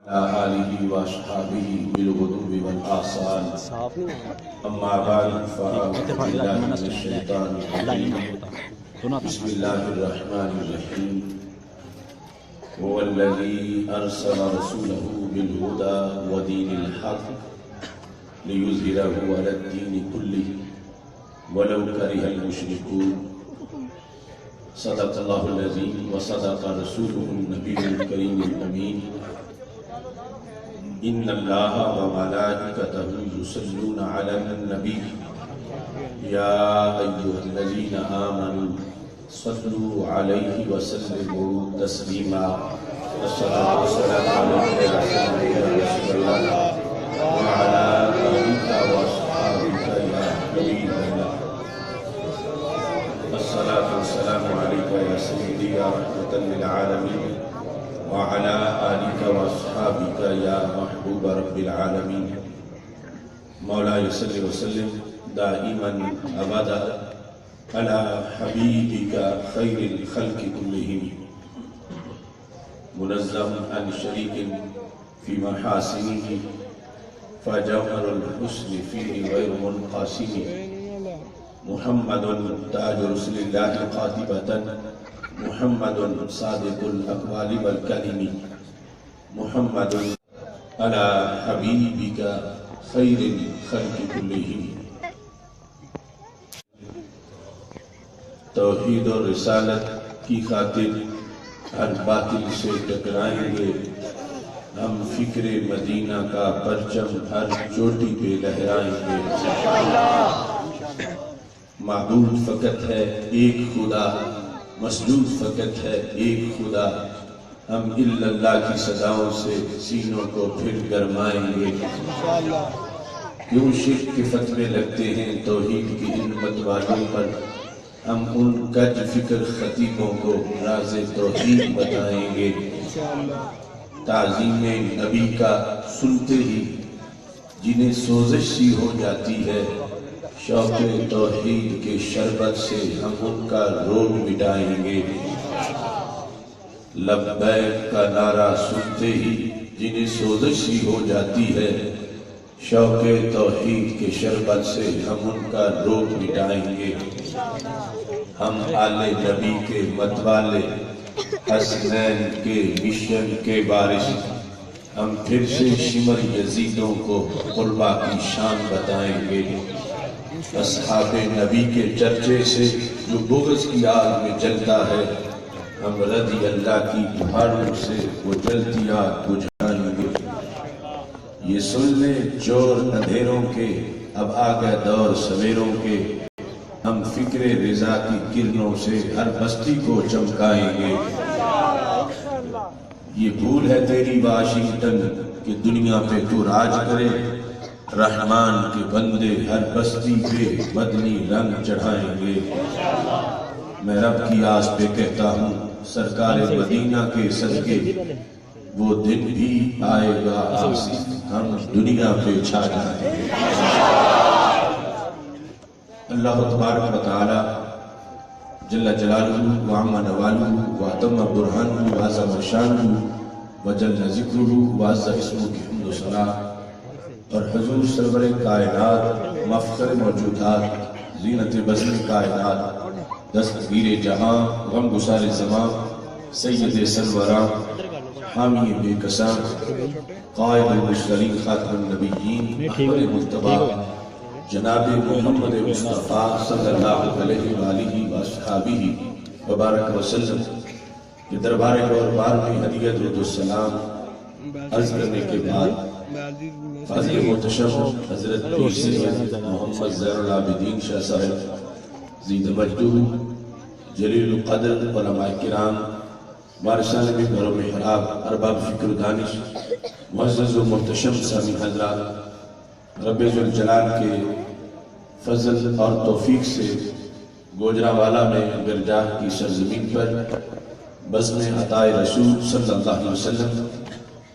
آلہ وصحبہ بالغدو والآصال اما بعد فاعوذ باللہ من الشیطان الرجیم بسم اللہ الرحمن الرحیم هو الذی ارسل رسولہ بالہدى ودین الحق لیظہرہ علی الدین کلہ ولو کرہ المشرکون صدق اللہ العظیم وصدق رسولہ النبی الکریم الامین ان اللہ وملائکتہ یصلون علی النبی یا ایھا الذین آمنوا صلوا علیہ وسلموا تسلیما والصلاة والسلام علیک یا رسول اللہ وعلی آلک واصحابک یا حبیب اللہ الصلاة والسلام علیک یا سیدی یا رحمۃ للعالمین وعلى آلك وأصحابك يا محبوب رب العالمين مولاي صل وسلم دائما أبدا على حبيبك خير الخلق كلهم منزه عن شريك في محاسنه فجوهر الحسن فيه غير منقسم محمد تاج رسل الله قاطبة محمد صادق الاقوال والکلم محمد علی حبیبک خیر الخلق کلہم توحید و رسالت کی خاطر ہر باطل سے ٹکرائیں گے ہم فکر مدینہ کا پرچم ہر چوٹی پہ لہرائیں گے معبود فقط ہے ایک خدا مسجود فقط ہے ایک خدا ہم اللہ کی صداؤں سے سینوں کو پھر گرمائیں گے کیوں شرک کے فتوے لگتے ہیں توحید کی ہمت والوں پر ہم ان کج فکر خطیبوں کو راز توحید بتائیں گے تعظیم نبی کا سنتے ہی جنہیں سوزش سی ہو جاتی ہے شوق توحید کے شربت سے ہم ان کا روگ مٹائیں گے لبیک کا نعرہ سنتے ہی جنہیں سوزش سی ہو جاتی ہے شوق توحید کے شربت سے ہم ان کا روگ مٹائیں گے ہم آل نبی کے متوالے حسنین کے مشن کے بارش ہم پھر سے شمر یزیدوں کو قربہ کی شان بتائیں گے اصحاب نبی کے چرچے سے جو بغض کی آگ میں جلتا ہے ہم رضی اللہ کی پہاڑوں سے وہ جلتی آگ بجھائیں گے یہ سن لیں چور اندھیروں کے اب آ گئے دور سویروں کے ہم فکر رضا کی کرنوں سے ہر بستی کو چمکائیں گے یہ بھول ہے تیری واشنگٹن کہ دنیا پہ تو راج کرے رحمان کے بندے ہر بستی پہ مدنی رنگ چڑھائیں گے میں رب کی آس پہ کہتا ہوں سرکار مدینہ کے صدقے وہ دن بھی آئے گا آصف ہم دنیا پہ چھا جائیں گے اللہ تبارک و تعالی جل جلالہ وعم نوالہ واتم برہانہ وعظم شانہ وجل ذکرہ وعز اسمہ کی حمد و ثنا اور حضور سرور کائنات مفخر موجودات زینت بزم کائنات دستگیر جہاں غم گسار زمان سید سروران حامی بے کسان قائد المرسلین خاتم النبیین احمد مجتبی جناب محمد مصطفیٰ صلی اللہ علیہ وآلہ وآصحابہ وبارک وسلم یہ دربار بار میں ہدیہ درود السلام عرض کرنے کے بعد فاضل محتشم حضرت پیر سید محمد زین العابدین شاہ صاحب زید مجدہ جلیل القدر علماء کرام وارثان منبر و محراب ارباب فکر دانش معزز و محتشم سامعین حضرات رب ذوالجلال کے فضل اور توفیق سے گوجرانوالہ میں برجاہ کی سرزمین پر بزم عطائے رسول صلی اللہ علیہ وسلم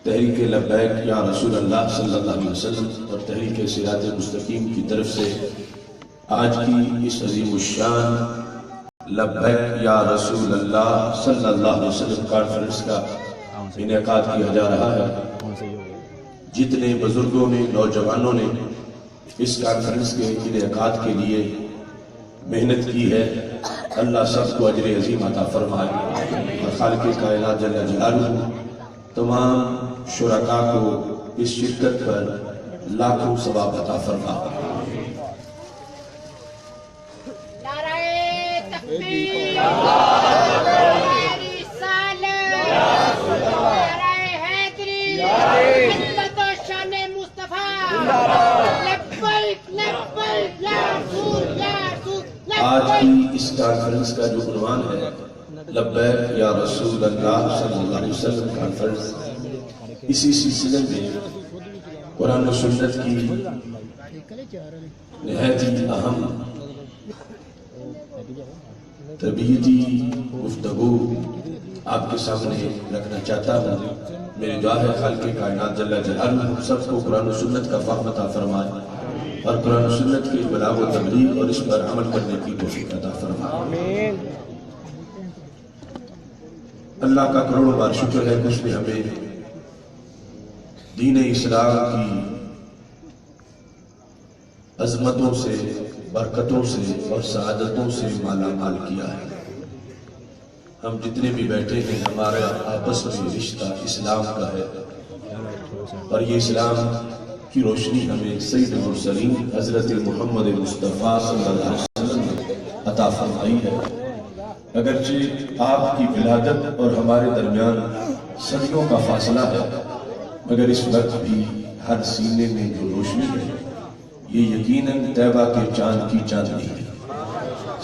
تحریک لبیک یا رسول اللہ صلی اللہ علیہ وسلم اور تحریک صراط مستقیم کی طرف سے آج کی اس عظیم الشان لبیک یا رسول اللہ صلی اللہ علیہ وسلم کانفرنس کا انعقاد کیا جا رہا ہے جتنے بزرگوں نے، نوجوانوں نے اس کانفرنس کے انعقاد کے لیے محنت کی ہے، اللہ سب کو اجر عظیم عطا فرمائے، اور خالق کائنات جل جلالہ تمام شرکاء کو اس شرکت پر لاکھوں ثواب عطا فرمائے۔ آج کی اس کانفرنس کا جو عنوان ہے لبیک یا رسول اللہ صلی اللہ علیہ وسلم کانفرنس، اسی سلسلے میں قرآن و سنت کی نہایت ہی اہم تربیتی گفتگو آپ کے سامنے رکھنا چاہتا ہوں۔ میری دعا ہے خالق کائنات جل جلالہ سب کو قرآن و سنت کا فہم عطا فرمائے، اور قرآن و سنت کی بلاغ و تبلیغ اور اس پر عمل کرنے کی توفیق عطا فرمائے۔ اللہ کا کروڑوں بار شکر ہے کہ اس نے ہمیں دین اسلام کی عظمتوں سے، برکتوں سے اور سعادتوں سے مالا مال کیا ہے۔ ہم جتنے بھی بیٹھے ہیں ہمارا آپس میں رشتہ اسلام کا ہے، اور یہ اسلام کی روشنی ہمیں سید المرسلین حضرت محمد مصطفیٰ صلی اللہ علیہ وسلم نے عطا فرمائی ہے۔ اگرچہ آپ کی ولادت اور ہمارے درمیان صدیوں کا فاصلہ ہے، مگر اس وقت بھی ہر سینے میں جو روشنی ہے یہ یقیناً طیبہ کے چاند کی چاندنی ہے۔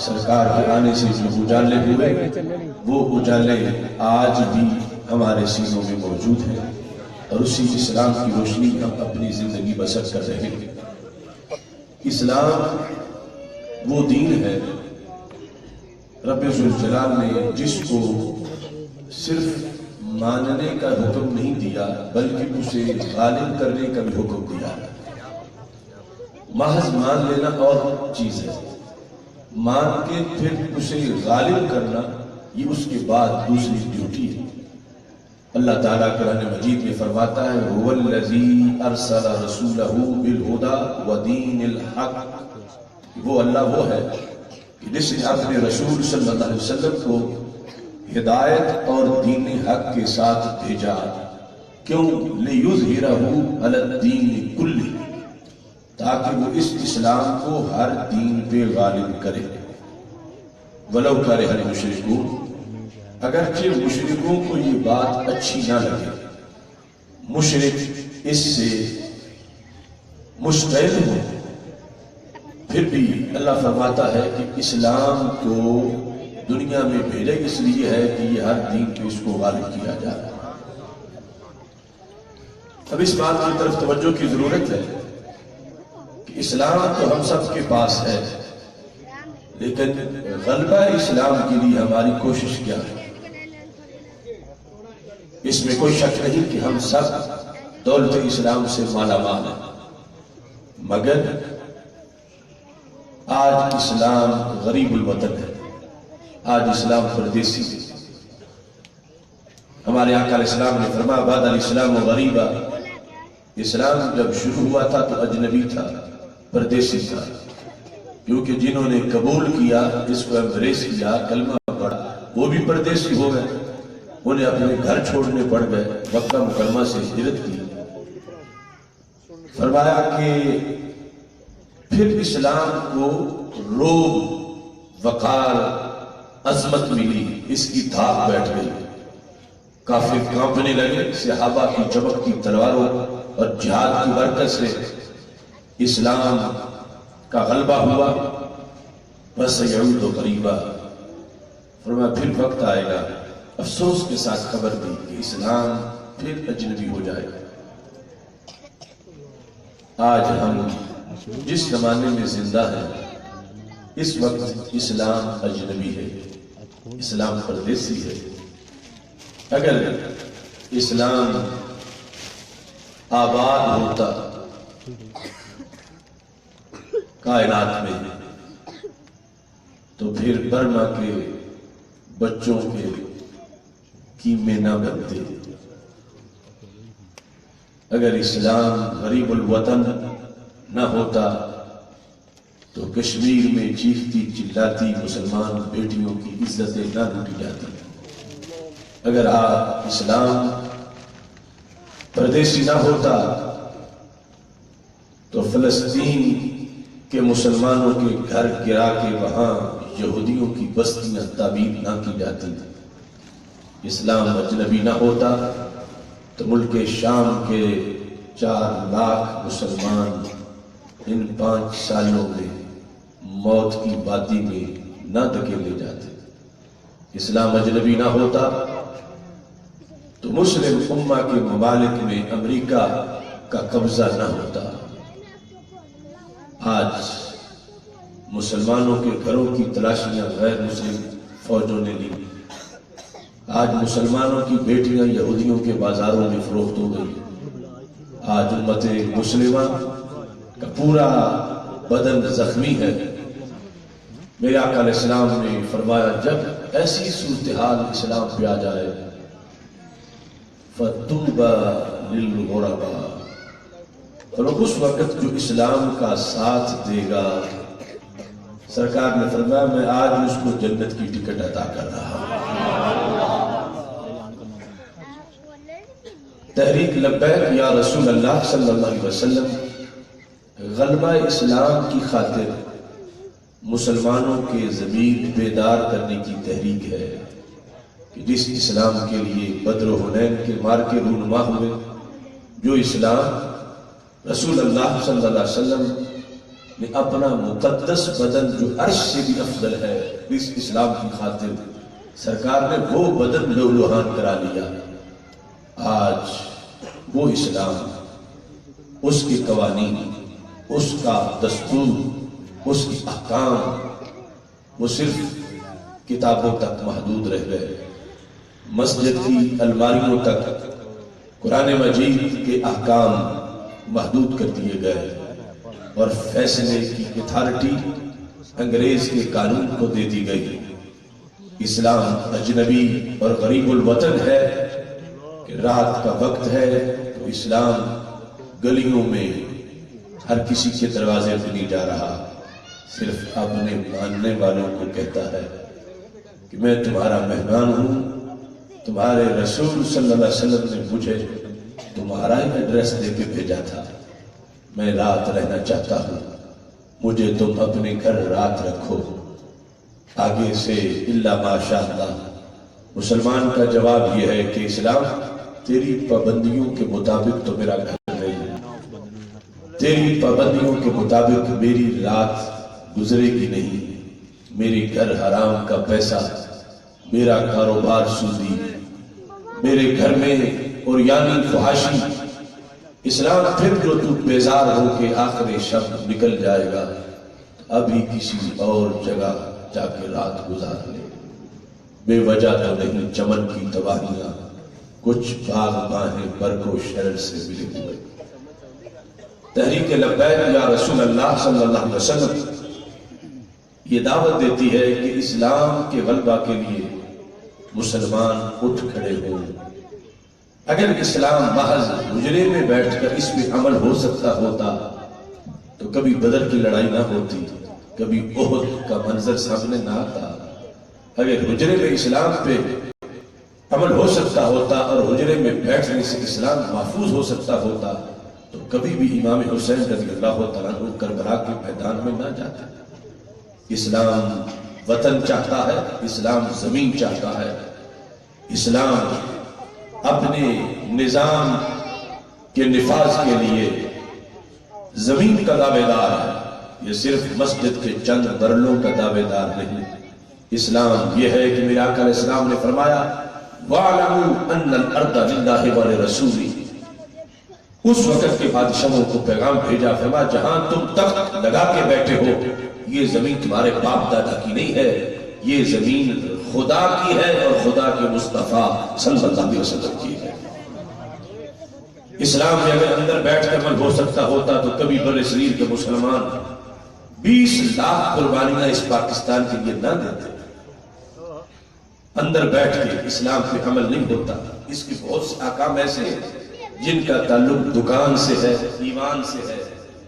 سرکار کے آنے سے جو اجالے ہوئے وہ اجالے آج بھی ہمارے سینوں میں موجود ہیں، اور اسی اسلام کی روشنی ہم اپنی زندگی بسر کر رہے ہیں۔ اسلام وہ دین ہے رب ذوالجلال نے جس کو صرف ماننے کا حکم نہیں دیا بلکہ اسے غالب کرنے کا بھی حکم دیا۔ محض مان لینا اور چیز ہے، مان کے پھر اسے غالب کرنا یہ اس کے بعد دوسری ڈیوٹی ہے۔ اللہ تعالیٰ قرآن مجید میں فرماتا ہے هو الذی ارسل رسولہ بالہدی ودین الحق، وہ اللہ وہ ہے کہ جس نے اپنے رسول صلی اللہ علیہ وسلم کو ہدایت اور دین حق کے ساتھ بھیجا، کیوں؟ لیظہرہ علی الدین کلہ، تاکہ وہ اس اسلام کو ہر دین پہ غالب کرے، ولو کرہ المشرکون، اگرچہ مشرکوں کو یہ بات اچھی نہ لگے، مشرک اس سے مشتعل ہو، پھر بھی اللہ فرماتا ہے کہ اسلام کو دنیا میں بھیجا اس لیے ہے کہ یہ ہر دین پہ اس کو غالب کیا جائے۔ اب اس بات کی طرف توجہ کی ضرورت ہے کہ اسلام تو ہم سب کے پاس ہے، لیکن غلبہ اسلام کے لیے ہماری کوشش کیا ہے؟ اس میں کوئی شک نہیں کہ ہم سب دولت اسلام سے مالا مال ہیں، مگر آج اسلام غریب الوطن ہے، آج اسلام پردیسی ہے۔ ہمارے آقا علیہ السلام نے فرمایا بعد الاسلام غریبا، اسلام جب شروع ہوا تھا تو اجنبی تھا، پردیسی تھا، کیونکہ جنہوں نے قبول کیا، اس کو امبریس کیا، کلمہ پڑھا، وہ بھی پردیسی ہو گئے، انہیں اپنے گھر چھوڑنے پڑ گئے، مکہ مکرمہ سے ہجرت کی۔ فرمایا کہ پھر اسلام کو روب، وقار، عظمت ملی، اس کی دھاک بیٹھ گئی، کافر کانپنے لگے، صحابہ کی چمکتی تلواروں اور جہاد کی برکت سے اسلام کا غلبہ ہوا، بس یعود قریبا، فرمایا پھر وقت آئے گا، افسوس کے ساتھ خبر دی کہ اسلام پھر اجنبی ہو جائے گا۔ آج ہم جس زمانے میں زندہ ہیں اس وقت اسلام اجنبی ہے، اسلام پردیسی ہے۔ اگر اسلام آباد ہوتا کائنات میں تو پھر برما کے بچوں کے قیمے نہ بنتے، اگر اسلام غریب الوطن نہ ہوتا تو کشمیر میں چیختی چلاتی مسلمان بیٹیوں کی عزتیں نہ لوٹی جاتی. اگر اسلام پردیسی نہ ہوتا تو فلسطین کے مسلمانوں کے گھر گرا کے وہاں یہودیوں کی بستیاں تعمیر نہ کی جاتی. اسلام اجنبی نہ ہوتا تو ملک شام کے 4 لاکھ مسلمان ان 5 سالوں میں موت کی وادی میں نہ دھکیلے جاتے. اسلام اجنبی نہ ہوتا تو مسلم امہ کے ممالک میں امریکہ کا قبضہ نہ ہوتا. آج مسلمانوں کے گھروں کی تلاشیاں غیر مسلم فوجوں نے لی. آج مسلمانوں کی بیٹیاں یہودیوں کے بازاروں میں فروخت ہو گئی. آج امت مسلمہ کا پورا بدن زخمی ہے. میرے آقا علیہ السلام نے فرمایا جب ایسی صورتحال اسلام پہ آ جائے فَطُوبَى لِلْغُرَبَى، اور اس وقت جو اسلام کا ساتھ دے گا، سرکار نے فرمایا میں آج اس کو جنت کی ٹکٹ عطا کر رہا ہوں. تحریک لبیک یا رسول اللہ صلی اللہ علیہ وسلم غلبہ اسلام کی خاطر مسلمانوں کے ضمیر بیدار کرنے کی تحریک ہے کہ جس اسلام کے لیے بدر و حنین کے مارکے رونما ہوئے، جو اسلام رسول اللہ صلی اللہ علیہ وسلم نے اپنا مقدس بدن جو عرش سے بھی افضل ہے اس اسلام کی خاطر سرکار نے وہ بدن لولوہان کرا لیا. آج وہ اسلام، اس کے قوانین، اس کا دستور، اس کی احکام وہ صرف کتابوں تک محدود رہ گئے. مسجد کی الماریوں تک قرآن مجید کے احکام محدود کر دیے گئے اور فیصلے کی اتھارٹی انگریز کے قانون کو دے دی گئی. اسلام اجنبی اور غریب الوطن ہے کہ رات کا وقت ہے تو اسلام گلیوں میں ہر کسی کے دروازے پہ نہیں جا رہا، صرف اپنے ماننے والوں کو کہتا ہے کہ میں تمہارا مہمان ہوں. تمہارے رسول صلی اللہ علیہ وسلم نے مجھے تمہارا ہی ایڈریس دے کے بھیجا تھا، میں رات رہنا چاہتا ہوں، مجھے تم اپنے گھر رات رکھو. آگے سے الا ماشاء اللہ مسلمان کا جواب یہ ہے کہ اسلام تیری پابندیوں کے مطابق تو میرا گھر نہیں ہے، تیری پابندیوں کے مطابق میری رات گزرے گی نہیں. میرے گھر حرام کا پیسہ، میرا کاروبار سودی، میرے گھر میں اور یعنی فحاشی. اسلام پھر جو تو بیزار ہو کے آخر شب نکل جائے گا ابھی کسی اور جگہ جا کے رات گزار لے. بے وجہ تو نہیں چمن کی تباہیاں، کچھ باغ باہیں برق و شرر سے ملے ہوئے. تحریک لبیک یا رسول اللہ صلی اللہ علیہ وسلم یہ دعوت دیتی ہے کہ اسلام کے غلبہ کے لیے مسلمان اٹھ کھڑے ہوں. اگر اسلام محض حجرے میں بیٹھ کر اس پہ عمل ہو سکتا ہوتا تو کبھی بدر کی لڑائی نہ ہوتی، کبھی احد کا منظر سامنے نہ آتا. اگر حجرے میں اسلام پہ عمل ہو سکتا ہوتا اور حجرے میں بیٹھنے سے اسلام محفوظ ہو سکتا ہوتا تو کبھی بھی امام حسین رضی اللہ تعالیٰ عنہ کربلا کے میدان میں نہ جاتے. اسلام وطن چاہتا ہے، اسلام زمین چاہتا ہے. اسلام اپنے نظام کے نفاذ کے لیے زمین کا دعوے دار ہے، یہ صرف مسجد کے چند برلوں کا دعوے دار نہیں. اسلام یہ ہے کہ میرے آقا علیہ السلام نے فرمایا وَاعْلَمُوا أَنَّ الْأَرْضَ لِلَّهِ وَلِرَسُولِهِ. اس وقت کے بادشاہوں کو پیغام بھیجا، فرمایا جہاں تم تخت لگا کے بیٹھے ہو یہ زمین تمہارے باپ دادا کی نہیں ہے، یہ زمین خدا کی ہے اور خدا کے مصطفیٰ صلی اللہ علیہ وسلم کی ہے. اسلام میں اگر اندر بیٹھ کر عمل ہو سکتا ہوتا تو کبھی بر صغیر کے مسلمان 20 لاکھ قربانیاں اس پاکستان کے لیے نہ دیتے. اندر بیٹھ کے اسلام پہ عمل نہیں ہوتا. اس کے بہت سے احکام ایسے ہیں جن کا تعلق دکان سے ہے، ایوان سے ہے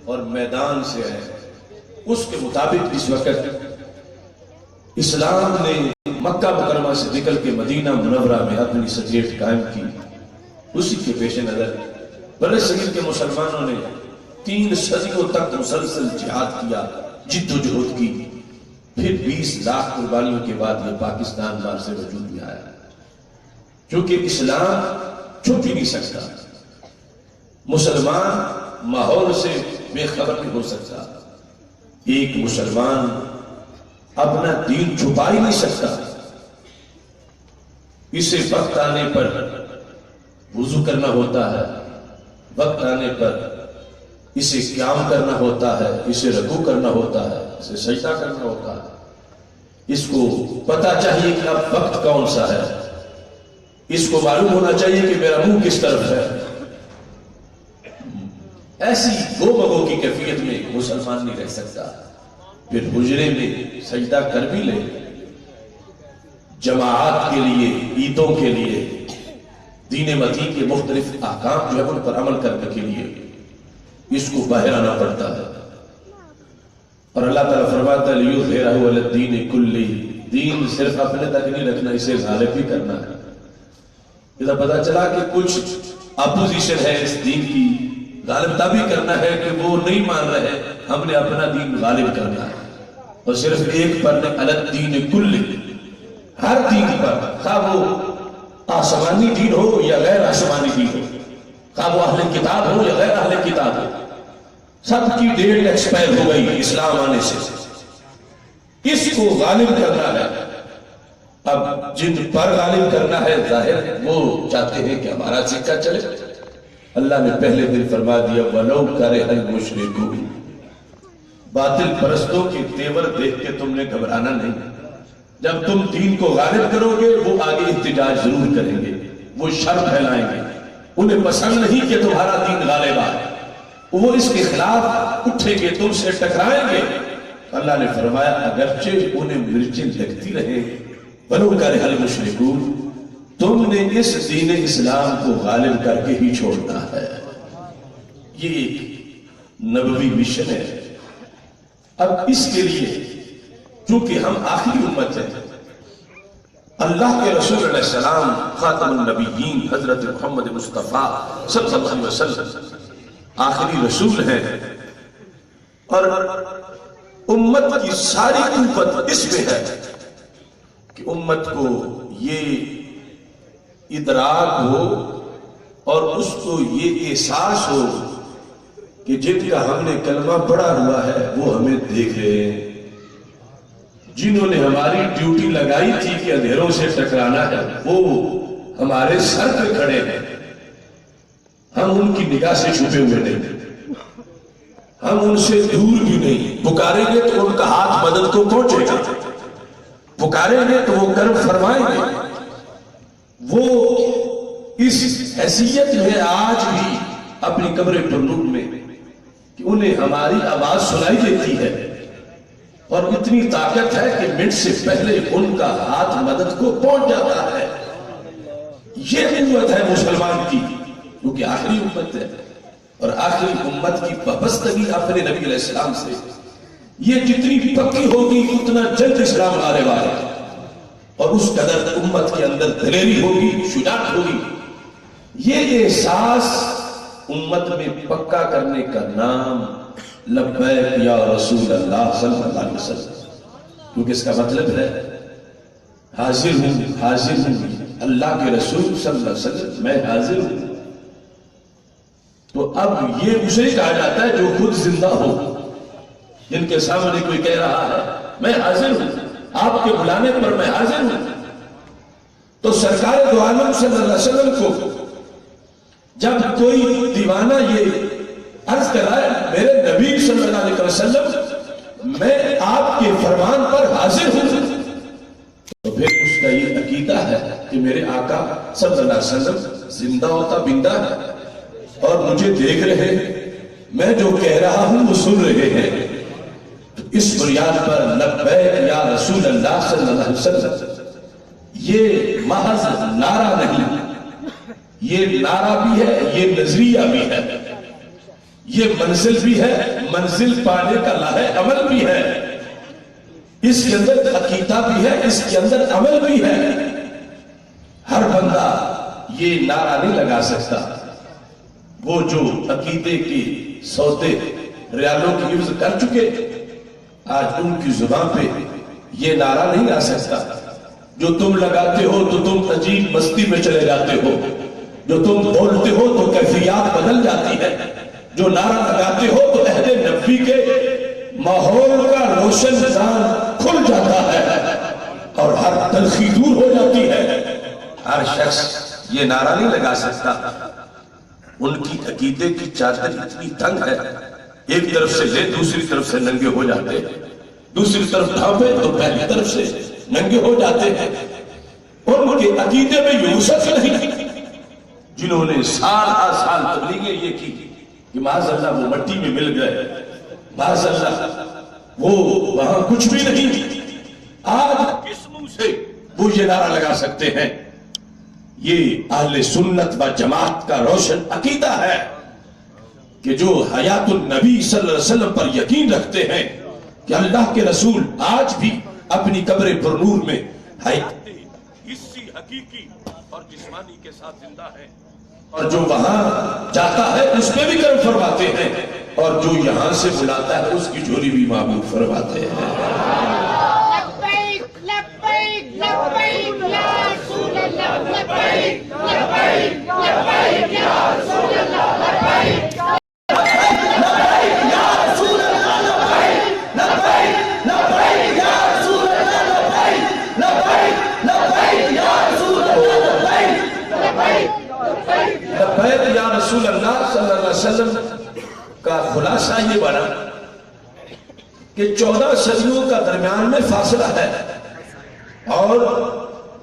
اور میدان سے ہے، اس کے مطابق اس وقت اسلام نے مکہ مکرمہ سے نکل کے مدینہ منورہ میں اپنی سٹیٹ قائم کی۔ اسی کے پیش نظر بر صغیر کے مسلمانوں نے 3 صدیوں تک مسلسل جہاد کیا، جد و جہد کی، پھر 20 لاکھ قربانیوں کے بعد یہ پاکستان بار سے وجود میں آیا، کیونکہ اسلام چھپ ہی نہیں سکتا، مسلمان ماحول سے بے خبر نہیں ہو سکتا، ایک مسلمان اپنا دین چھپا ہی نہیں سکتا۔ اسے وقت آنے پر وضو کرنا ہوتا ہے، وقت آنے پر اسے قیام کرنا ہوتا ہے، اسے رکوع کرنا ہوتا ہے، اسے سجدہ کرنا ہوتا ہے۔ اس کو پتا چاہیے کہ اب وقت کون سا ہے، اس کو معلوم ہونا چاہیے کہ میرا منہ کس طرف ہے۔ ایسی گو بگو کی کیفیت میں مسلمان نہیں رہ سکتا۔ پھر حجرے میں سجدہ کر بھی لے، جماعت کے لیے، عیدوں کے لیے، دین متین کے مختلف احکام جو ہے ان پر عمل کرنے کے لیے اس کو باہر آنا پڑتا ہے۔ اور اللہ تعالیٰ فرماتا ہے لیظہرہ علی الدین کلہ، دین صرف اپنے تک نہیں رکھنا، اسے غالب بھی کرنا ہے۔ اذا پتا چلا کہ کچھ اپوزیشن ہے اس دین کی، غالب تبھی کرنا ہے کہ وہ نہیں مان رہے، ہم نے اپنا دین غالب کرنا ہے۔ اور صرف ایک پر نہیں، علی الدین کلہ، ہر دین پر، خواہ وہ آسمانی دین ہو یا غیر آسمانی دین ہو، خواہ وہ اہل کتاب ہو یا غیر اہل کتاب ہو، سب کی ڈیٹ ایکسپائر ہو گئی اسلام آنے سے۔ اس کو غالب کرنا ہے۔ اب جن پر غالب کرنا ہے ظاہر وہ چاہتے ہیں کہ ہمارا سکہ چلے۔ اللہ نے پہلے دن فرما دیا وَلَوْ كَرِهَ الْمُشْرِكُونَ، باطل پرستوں کے تیور دیکھ کے تم نے گھبرانا نہیں۔ جب تم دین کو غالب کرو گے وہ آگے احتجاج ضرور کریں گے، وہ شر پھیلائیں گے، انہیں پسند نہیں کہ تمہارا دین غالب آئے، وہ اس کے خلاف اٹھیں گے، تم سے ٹکرائیں گے۔ اللہ نے فرمایا اگرچہ انہیں مرچیں لگتی رہے، وَلَوْ كَرِهَ الْمُشْرِكُونَ، تم نے اس دین اسلام کو غالب کر کے ہی چھوڑنا ہے۔ یہ ایک نبوی مشن ہے۔ اب اس کے لیے چونکہ ہم آخری امت ہیں، اللہ کے رسول علیہ السلام خاتم النبیین حضرت محمد مصطفیٰ صلی اللہ علیہ وسلم آخری رسول ہیں، اور امت کی ساری قوت اس میں ہے کہ امت کو یہ ادراک ہو اور اس کو یہ احساس ہو کہ جن کا ہم نے کلمہ پڑھا ہوا ہے وہ ہمیں دیکھ رہے ہیں، جنہوں نے ہماری ڈیوٹی لگائی تھی کہ اندھیروں سے ٹکرانا ہے وہ ہمارے سر پہ کھڑے ہیں، ہم ان کی نگاہ سے چھپے ہوئے نہیں، ہم ان سے دور بھی نہیں۔ پکاریں گے تو ان کا ہاتھ مدد کو پہنچے گا، پکاریں گے تو وہ کرم فرمائیں گے۔ وہ اس حیثیت میں آج بھی اپنی قبر پرنور میں کہ انہیں ہماری آواز سنائی دیتی ہے، اور اتنی طاقت ہے کہ منٹ سے پہلے ان کا ہاتھ مدد کو پہنچ جاتا ہے۔ یہ قوت ہے مسلمان کی، کیونکہ آخری امت ہے، اور آخری امت کی وابستگی اپنے نبی علیہ السلام سے یہ جتنی پکی ہوگی اتنا جلد اسلام آنے والا ہے، اور اس قدر امت کے اندر دلیری ہوگی، شجاعت ہوگی۔ یہ احساس امت میں پکا کرنے کا نام لبیک یا رسول اللہ صلی اللہ علیہ وسلم، کیونکہ اس کا مطلب ہے حاضر ہوں، حاضر ہوں، اللہ کے رسول صلی اللہ علیہ وسلم میں حاضر ہوں۔ تو اب یہ اسے کہا جاتا ہے جو خود زندہ ہو، جن کے سامنے کوئی کہہ رہا ہے میں حاضر ہوں، آپ کے بلانے پر میں حاضر ہوں۔ تو سرکار دو عالم صلی اللہ علیہ وسلم کو جب کوئی دیوانہ یہ عرض کر رہا ہے میرے نبی صلی اللہ علیہ وسلم میں آپ کے فرمان پر حاضر ہوں، تو پھر اس کا یہ عقیدہ ہے کہ میرے آقا صلی اللہ علیہ وسلم زندہ ہوتا بندہ ہے اور مجھے دیکھ رہے ہیں، میں جو کہہ رہا ہوں وہ سن رہے ہیں۔ تو اس بنیاد پر لبیک یا رسول اللہ صلی اللہ علیہ وسلم یہ محض نعرہ نہیں، یہ نعرہ بھی ہے، یہ نظریہ بھی ہے، یہ منزل بھی ہے، منزل پانے کا لاہ عمل بھی ہے، اس کے اندر عقیدہ بھی ہے، اس کے اندر عمل بھی ہے۔ ہر بندہ یہ نعرہ نہیں لگا سکتا۔ وہ جو عقیدے کے سودے ریالوں کی حفظ کر چکے، آج ان کی زبان پہ یہ نعرہ نہیں آ سکتا۔ جو تم لگاتے ہو تو تم عجیب مستی میں چلے جاتے ہو، جو تم بولتے ہو تو کیفیات بدل جاتی ہے، جو نعرہ لگاتے ہو تو عہد نبوی کے ماحول کا روشن نظام کھل جاتا ہے اور ہر تلخی دور ہو جاتی ہے۔ ہر شخص یہ نعرہ نہیں لگا سکتا۔ ان کی عقیدے کی چادر اتنی تنگ ہے، ایک طرف سے لے دوسری طرف سے ننگے ہو جاتے ہیں، دوسری طرف ڈھانپے تو پہلی طرف سے ننگے ہو جاتے ہیں۔ ان کے عقیدے میں یہ وسعت نہیں، جنہوں نے سال ہر سال تبلیغیں یہ کی کہ معاذ اللہ وہ مٹی میں مل گئے، معاذ اللہ وہ وہاں کچھ بھی نہیں۔ آج کس منہ سے وہ یہ نعرہ لگا سکتے ہیں؟ یہ اہل سنت و جماعت کا روشن عقیدہ ہے کہ جو حیات النبی صلی اللہ علیہ وسلم پر یقین رکھتے ہیں کہ اللہ کے رسول آج بھی اپنی قبر پر نور میں حیات حسی حقیقی اور جسمانی کے ساتھ زندہ ہے، اور جو وہاں جاتا ہے اس پہ بھی کرم فرماتے ہیں، اور جو یہاں سے بلاتا ہے اس کی جھولی بھی معمول فرماتے ہیں۔ لبیک لبیک لبیک یا رسول اللہ، لبیک لبیک لبیک یا رسول اللہ، لبیک لبیک یا رسول اللہ صلی اللہ علیہ وسلم کا خلاصہ یہ بنا کہ 14 صدیوں کا درمیان میں فاصلہ ہے، اور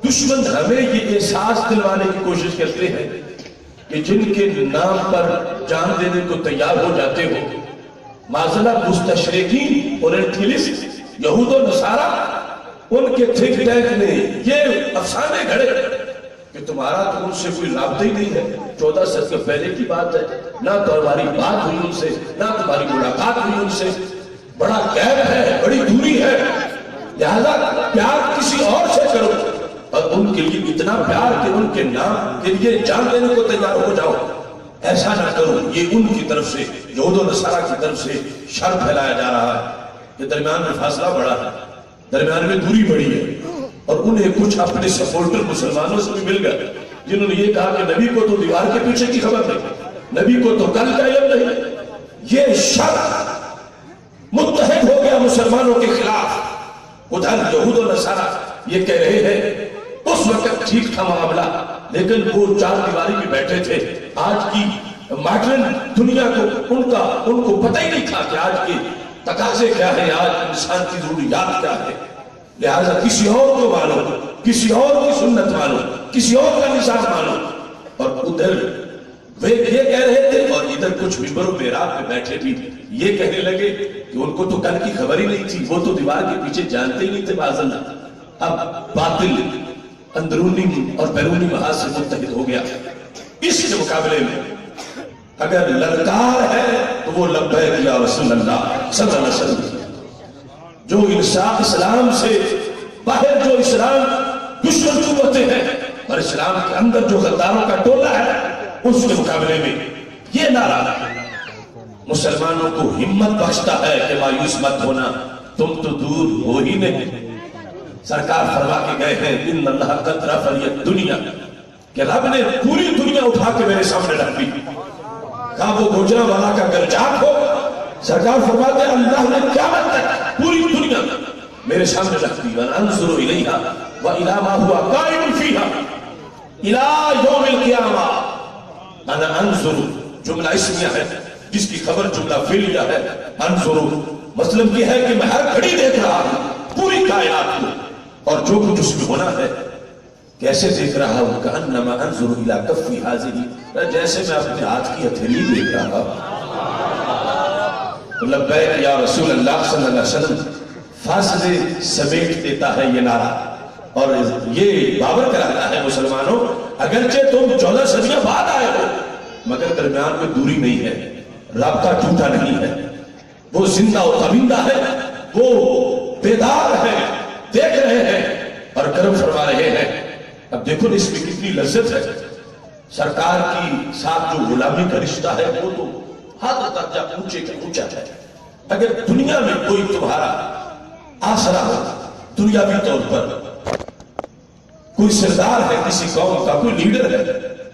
دشمن ہمیں یہ احساس دلوانے کی کوشش کرتے ہیں کہ جن کے نام پر جان دینے کو تیار ہو جاتے ہو، معذلہ مستشرقین اورینٹلسٹ یہود و نصارہ، ان کے تھنک ٹینک نے یہ افسانے گھڑے کہ تمہارا تو ان سے کوئی رابطہ ہی نہیں ہے، 14 صدی پہلے کی بات ہے، نہ تو ہماری بات ہوئی ان سے، نہ تمہاری ملاقات ہوئی ان سے، بڑا غیب ہے، بڑی دوری ہے، لہذا پیار کسی اور سے کرو، اور ان کے لیے اتنا پیار کہ ان کے نام کے لیے جان دینے کو تیار ہو جاؤ، ایسا نہ کرو۔ یہ ان کی طرف سے، یہود و نصارہ کی طرف سے شر پھیلایا جا رہا ہے کہ درمیان میں فاصلہ بڑا ہے، درمیان میں دوری بڑی ہے، اور انہیں کچھ اپنے سپورٹر مسلمانوں سے بھی مل گئے جنہوں نے یہ کہا کہ نبی کو تو دیوار کے پیچھے کی خبر نہیں، نبی کو تو کل کا علم نہیں۔ یہ شر متحد ہو گیا مسلمانوں کے خلاف۔ ادھر یہود و نصارہ یہ کہہ رہے ہیں اس وقت ٹھیک تھا معاملہ، لیکن وہ چار دیواری میں بیٹھے تھے، آج کی ماڈرن دنیا کو ان کو پتہ ہی نہیں تھا کہ آج کے تقاضے کیا ہے، آج انسان کی ضروریات کیا ہے، لہذا کسی اور کو مانو، کسی اور کی سنت مانو، کسی اور کا نظام مانو۔ اور ادھر وہ یہ کہہ رہے تھے اور ادھر کچھ ممبر و محراب پہ بیٹھے بھی یہ کہنے لگے کہ ان کو تو کل کی خبر ہی نہیں تھی، وہ تو دیوار کے پیچھے جانتے ہی نہیں تھے معاذ اللہ۔ اب باطل اندرونی اور بیرونی محاذ سے متحد ہو گیا۔ اس کے مقابلے میں اگر للکار ہے تو وہ لبیک یا رسول اللہ صلی اللہ علیہ وسلم، جو اسلام سے باہر جو اسلام دشمن قوتیں ہیں اور اسلام کے اندر جو غداروں کا ٹولہ ہے، اس کے مقابلے میں یہ نعرہ مسلمانوں کو ہمت بخشتا ہے کہ مایوس مت ہونا، تم تو دور ہو ہی نہیں۔ سرکار فرما کے گئے ہیں ان اللہ قد رفع الدنیا، کہ رب نے پوری دنیا اٹھا کے میرے سامنے رکھ دی، کہا وہ گوجرا والا کا گرجاک ہو، سرکار فرماتے ہیں اللہ نے قیامت تک پوری دنیا میرے سامنے رکھ دی، وَانْظُرُ إِلَيْهَا وَإِلَى مَا هُوَ قَائِمٌ فِيهَا إِلَى يَوْمِ الْقِيَامَةِ۔ انا انظر جملہ اسمیہ ہے جس کی خبر جملہ فعلیہ ہے۔ انظر مطلب یہ ہے کہ میں ہر گھڑی دیکھ رہا ہوں پوری کائنات کو، اور جو کچھ اس میں ہونا ہے کیسے دیکھ رہا ہوں، کأنما انظر إلى كفي هذه، جیسے میں اپنے ہاتھ کی ہتھیلی دیکھ رہا ہوں۔ لبیک یا رسول اللہ صلی اللہ علیہ وسلم فاصلے سمیٹ دیتا ہے یہ نعرہ، اور یہ باور کراتا ہے مسلمانوں اگرچہ تم 14 صدیاں بعد آئے ہو مگر درمیان میں دوری نہیں ہے، رابطہ ٹوٹا نہیں ہے، وہ زندہ و تابندہ ہے، وہ بیدار ہے، دیکھ رہے ہیں اور کرم فرما رہے ہیں۔ اب دیکھو اس میں کتنی لذت ہے، سرکار کی ساتھ جو غلامی کا رشتہ ہے وہ تو ہاتھ درجہ اونچے کا اونچا ہے۔ اگر دنیا میں کوئی تمہارا آسرا ہو، دنیاوی طور پر کوئی سردار ہے کسی قوم کا، کوئی لیڈر ہے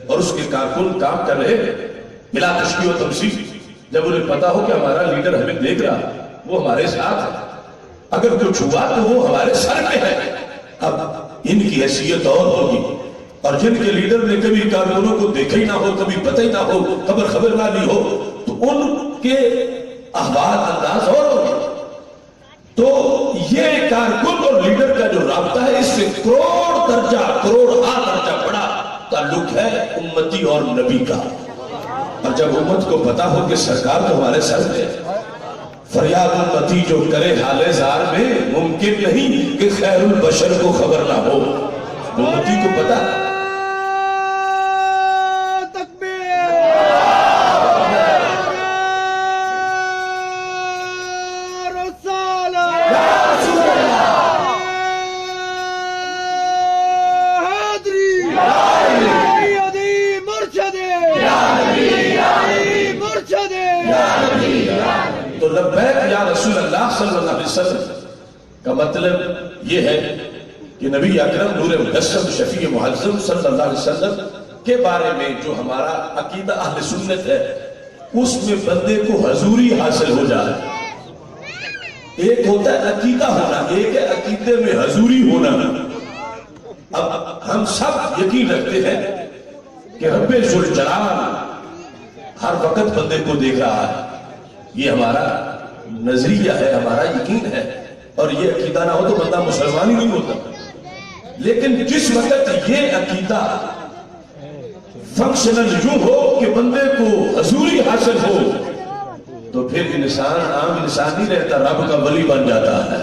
اور اس کے کارکن کام کر رہے بلا تشبیہ و تمثیل، جب انہیں پتا ہو کہ ہمارا لیڈر ہمیں دیکھ رہا، وہ ہمارے ساتھ ہے، اگر کچھ ہوا تو وہ ہمارے سر پہ ہے۔ اب ان کی حیثیت اور ہوگی، اور جن کے لیڈر نے کبھی کارکنوں کو دیکھا ہی نہ ہو، کبھی پتہ ہی نہ ہو، خبر نہ لی ہو، تو ان کے احوال انداز اور ہوگی۔ تو یہ کارکن اور لیڈر کا جو رابطہ ہے اس سے کروڑ درجہ بڑا تعلق ہے امتی اور نبی کا۔ اور جب امت کو پتا ہو کہ سرکار تو ہمارے سر پہ ہے، فریاد امتی جو کرے حال زار میں، ممکن نہیں کہ خیر البشر کو خبر نہ ہو۔ امتی کو پتا تو لبیک یا رسول اللہ صلی اللہ علیہ وسلم کا مطلب یہ ہے کہ نبی اکرم نور مجسم شفیع معظم صلی اللہ علیہ وسلم کے بارے میں جو ہمارا عقیدہ اہل سنت ہے اس میں بندے کو حضوری حاصل ہو جائے۔ ایک ہوتا ہے عقیدہ ہونا، ایک ہے عقیدے میں حضوری ہونا۔ اب ہم سب یقین رکھتے ہیں کہ رب ذوالجلال ہر وقت بندے کو دیکھ رہا ہے، یہ ہمارا نظریہ ہے، ہمارا یقین ہے، اور یہ عقیدہ نہ ہو تو بندہ مسلمان ہی نہیں ہوتا۔ لیکن جس وقت یہ عقیدہ فنکشنل یوں ہو کہ بندے کو حضوری حاصل ہو تو پھر انسان عام انسان نہیں رہتا، رب کا ولی بن جاتا ہے۔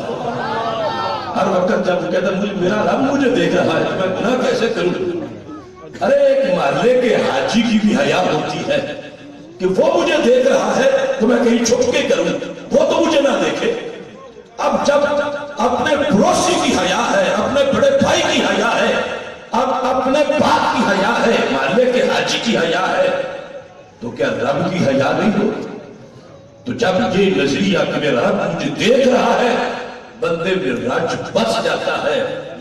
ہر وقت جب کہتا ہے میرا رب مجھے دیکھ رہا ہے میں گناہ کیسے کروں؟ ارے ایک محلے کے حاجی کی بھی حیا ہوتی ہے کہ وہ مجھے دیکھ رہا ہے تو میں کہیں چھپ کے کروں، وہ تو مجھے نہ دیکھے۔ اب جب اپنے پڑوسی کی حیا ہے، اپنے بڑے بھائی کی حیا ہے، اب اپنے باپ کی حیا ہے، محلے کے حاجی کی حیا ہے، تو کیا رب کی حیا نہیں ہو؟ تو جب یہ نظریہ کہ میرا رب مجھے دیکھ رہا ہے بندے میں رج بس جاتا ہے،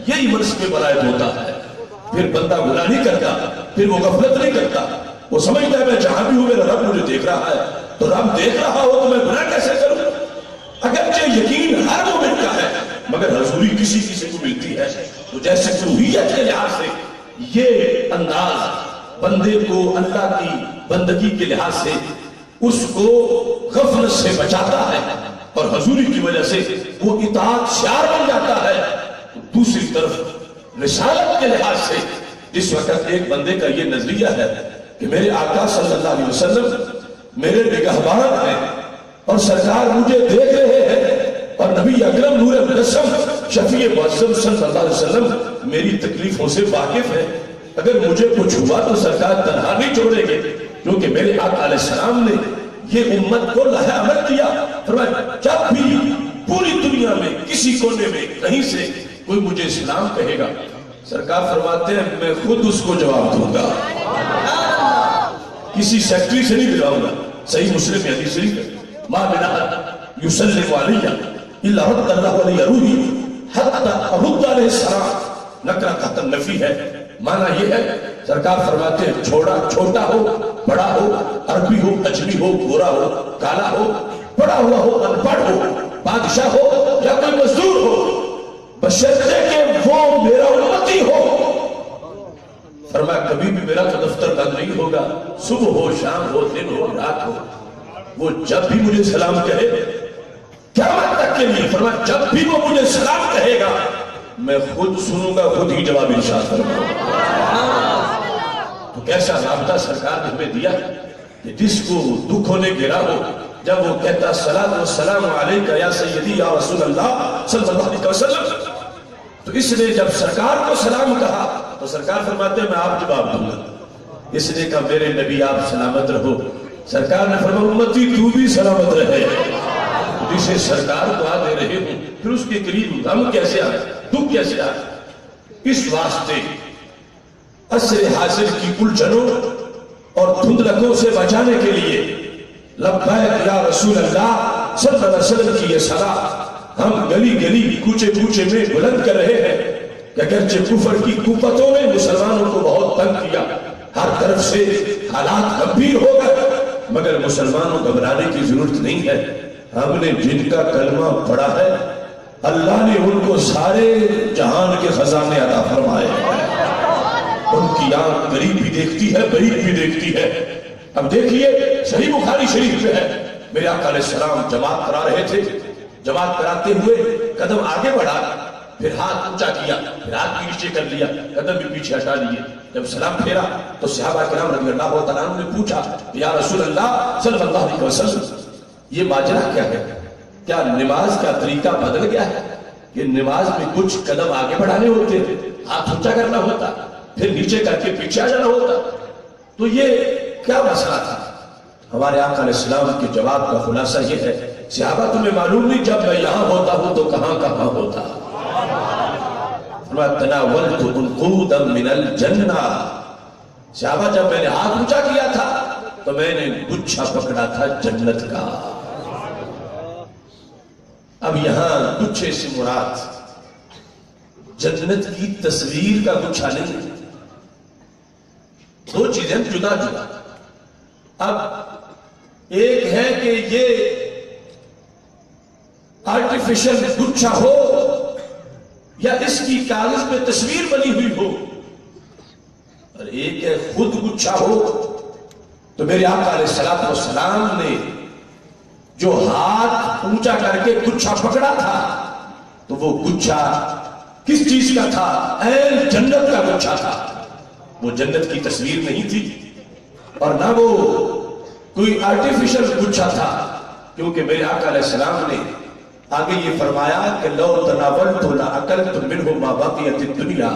یہی منصب میں برائت ہوتا ہے۔ پھر بندہ گناہ نہیں کرتا، پھر وہ غفلت نہیں کرتا، وہ سمجھتا ہے میں جہاں بھی ہوں میرا رب مجھے دیکھ رہا ہے، تو رب دیکھ رہا ہو تو میں گناہ کیسے کروں؟ اگرچہ یقین ہر مومن کا ہے مگر حضوری کسی کسی کو ملتی ہے۔ تو جیسے روحیت کے لحاظ سے یہ انداز بندے کو اللہ کی بندگی کے لحاظ سے اس کو غفلت سے بچاتا ہے، اور حضوری کی وجہ سے وہ اطاعت شعار بن جاتا ہے۔ دوسری طرف رسالت کے لحاظ سے جس وقت ایک بندے کا یہ نظریہ ہے کہ میرے آقا صلی اللہ علیہ وسلم میرے نگہبان ہیں اور سرکار مجھے دیکھ رہے ہیں، اور نبی اکرم نور مجسم شفیع معظم صلی اللہ علیہ وسلم میری تکلیفوں سے واقف ہے، اگر مجھے کچھ ہوا تو سرکار تنہا نہیں چھوڑیں گے، کیونکہ میرے آقا علیہ السلام نے یہ امت کو لہا عمل دیا۔ فرمایا جب بھی پوری دنیا میں کسی کونے میں کہیں سے کوئی مجھے اسلام کہے گا، سرکار فرماتے ہیں میں خود اس کو جواب دوں گا، کسی سیکٹری سے نہیں دلاؤں گا۔ صحیح مسلم حدیث شریف ہے، ما من احد یسلم علی الا رد اللہ علیہ روحی حتی ارد علیہ السلام۔ نکرہ تحت النفی ہے، معنی یہ ہے سرکار فرماتے ہیں چھوٹا ہو بڑا ہو، عربی ہو اجمی ہو، گورا ہو کالا ہو، پڑھا ہوا ہو ان پڑھ ہو، بادشاہ ہو یا کوئی مزدور ہو، بشرطے کہ وہ میرا امتی ہو۔ فرمایا کبھی بھی میرا تو دفتر بند نہیں ہوگا، صبح ہو شام ہو دن ہو رات ہو، وہ جب بھی مجھے سلام کہے قیامت تک کے لیے، فرمایا جب بھی وہ مجھے سلام کہے گا میں خود سنوں گا، خود ہی جواب ارشاد کروں گا۔ تو کیسا رابطہ سرکار نے ہمیں دیا کہ جس کو دکھ ہونے گرا ہو، جب وہ کہتا الصلاۃ والسلام علیکہ یا سیدی یا رسول اللہ صلی اللہ علیہ وسلم، تو اس نے جب سرکار کو سلام کہا تو سرکار فرماتے ہیں میں آپ جواب دوں گا. اس نے کہا میرے نبی آپ سلامت رہو. سرکار نے فرمایا امتی تو بھی سلامت رہے. جسے سرکار دعا دے رہے ہوں پھر اس کے قریب غم کیسے آئے, دکھ کیسے آئے؟ اس واسطے عصر حاضر کی الجھنوں اور دھندلکوں سے بچانے کے لیے لبیک یا رسول اللہ صلی اللہ علیہ وسلم کی یہ صدا ہم گلی گلی کوچے کوچے میں بلند کر رہے ہیں کہ اگرچہ کفر کی قوتوں نے مسلمانوں کو بہت تنگ کیا, ہر طرف سے حالات گمبھیر ہو گئے, مگر مسلمانوں گھبرانے کی ضرورت نہیں ہے. ہم نے جن کا کلمہ پڑھا ہے اللہ نے ان کو سارے جہان کے خزانے عطا فرمائے. ان کی آنکھ قریب بھی دیکھتی ہے, بعید بھی دیکھتی ہے. اب دیکھیے صحیح بخاری شریف میں ہے, میرے آقا علیہ السلام جماعت کرا رہے تھے. جماعت کراتے ہوئے قدم آگے بڑھا, پھر ہاتھ اونچا کیا, پھر ہاتھ بھی نیچے کر لیا, قدم بھی پیچھے ہٹا لیے. جب سلام پھیرا تو صحابہ کرام رضی اللہ تعالیٰ عنہ نے پوچھا یا رسول اللہ صلی اللہ علیہ وسلم یہ ماجرا کیا ہے؟ کیا نماز کا طریقہ بدل گیا ہے کہ نماز میں کچھ قدم آگے بڑھانے ہوتے, ہاتھ اونچا کرنا ہوتا, پھر نیچے کر کے پیچھے آ جانا ہوتا؟ تو یہ کیا مسئلہ تھا؟ ہمارے آقا علیہ السلام کے جواب کا خلاصہ یہ ہے صحابہ تمہیں معلوم نہیں جب میں یہاں ہوتا ہوں تو کہاں کہاں ہوتا. تناولت انقودا من الجنہ, صحابہ جب میں نے ہاتھ اونچا کیا تھا تو میں نے گچھا پکڑا تھا جنت کا. اب یہاں گچھے سے مراد جنت کی تصویر کا گچھا نہیں, دو چیزیں جدا جدا. اب ایک ہے کہ یہ آرٹیفیشل گچھا ہو یا اس کی کاغذ پہ تصویر بنی ہوئی ہو, اور ایک ہے خود گچھا ہو. تو میرے آقا علیہ السلام نے جو ہاتھ اونچا کر کے گچھا پکڑا تھا تو وہ گچھا کس چیز کا تھا؟ عین جنت کا گچھا تھا. وہ جنت کی تصویر نہیں تھی اور نہ وہ کوئی آرٹیفیشل گچھا تھا, کیونکہ میرے آقا علیہ السلام نے آگے یہ فرمایا کہ لو تناولت لاکلت منہ ما بقیت الدنیا.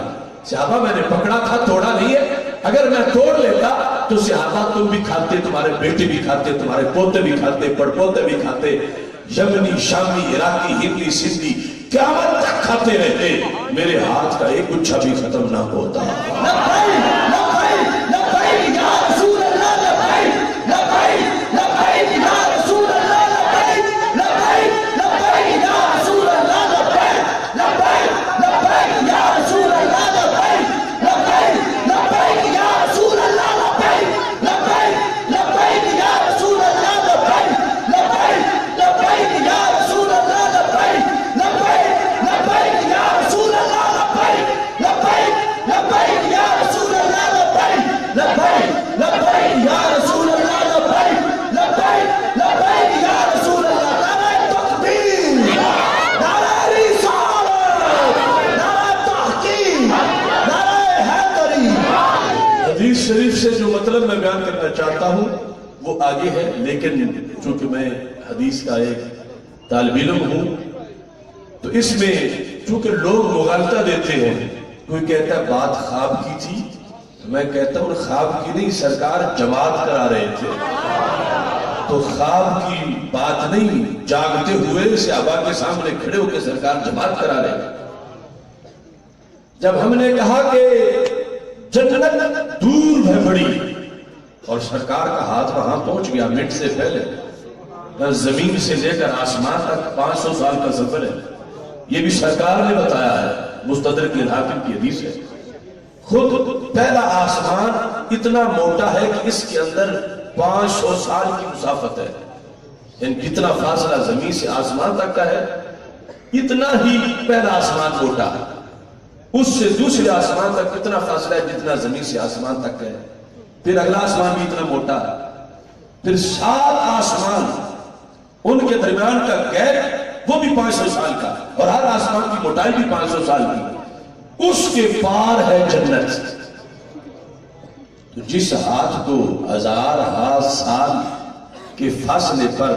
صحابہ میں نے پکڑا تھا, توڑا نہیں ہے. اگر میں توڑ لیتا تو صحابہ تم بھی کھاتے, تمہارے بیٹے بھی کھاتے, تمہارے پوتے بھی کھاتے, پڑپوتے بھی کھاتے, یمنی شامی عراقی ہندی سندھی قیامت تک کھاتے رہتے. میرے ہاتھ کا ایک گچھا بھی ختم نہ ہوتا. شریف سے جو مطلب میں بیان کرنا چاہتا ہوں وہ آگے ہے, لیکن چونکہ میں حدیث کا ایک طالب علم ہوں تو اس میں چونکہ لوگ مغالطہ دیتے ہیں. کوئی کہتا ہے بات خواب کی تھی, میں کہتا ہوں خواب کی نہیں, سرکار جماعت کرا رہے تھے. تو خواب کی بات نہیں, جاگتے ہوئے صحابہ کے سامنے کھڑے ہو کے سرکار جماعت کرا رہے تھے. جب ہم نے کہا کہ جنت دور ہے بڑی اور سرکار کا ہاتھ وہاں پہنچ گیا منٹ سے پہلے, زمین سے لے کر آسمان تک 500 سال کا سفر ہے, یہ بھی سرکار نے بتایا ہے, مستدرک الحاکم کی حدیث ہے. خود پہلا آسمان اتنا موٹا ہے کہ اس کے اندر 500 سال کی مسافت ہے. یعنی کتنا فاصلہ زمین سے آسمان تک کا ہے, اتنا ہی پہلا آسمان موٹا ہے. اس سے دوسرے آسمان تک کتنا فاصلہ ہے جتنا زمین سے آسمان تک ہے. پھر اگلا آسمان بھی اتنا موٹا ہے. پھر 7 آسمان ان کے درمیان کا گیپ وہ بھی 500 سال کا, اور ہر آسمان کی موٹائی بھی 500 سال کی. اس کے پار ہے جنت. تو جس ہاتھ کو 1000 سال کے فاصلے پر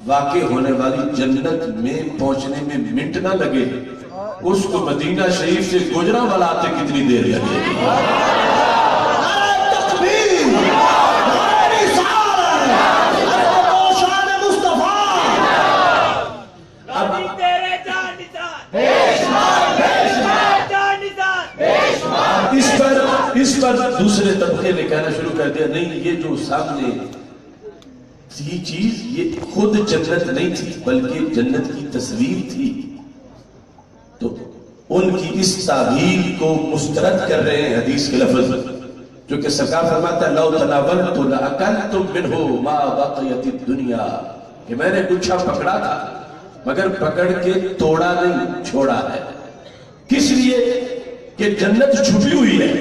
واقع ہونے والی جنت میں پہنچنے میں منٹ نہ لگے, اس کو مدینہ شریف سے گجرا والا آتے کتنی دیر لگے گی؟ اس پر دوسرے طبقے نے کہنا شروع کر دیا نہیں یہ جو سامنے یہ چیز یہ خود جنت نہیں تھی بلکہ جنت کی تصویر تھی. تو ان کی اس تعبیر کو مسترد کر رہے ہیں حدیث کے لفظ جو کہ سرکار فرماتا ہے لو تناولت لاکلت منہ ما بقیت الدنیا کہ میں نے گچھا پکڑا تھا مگر پکڑ کے توڑا نہیں چھوڑا ہے. کس لیے کہ جنت چھپی ہوئی ہے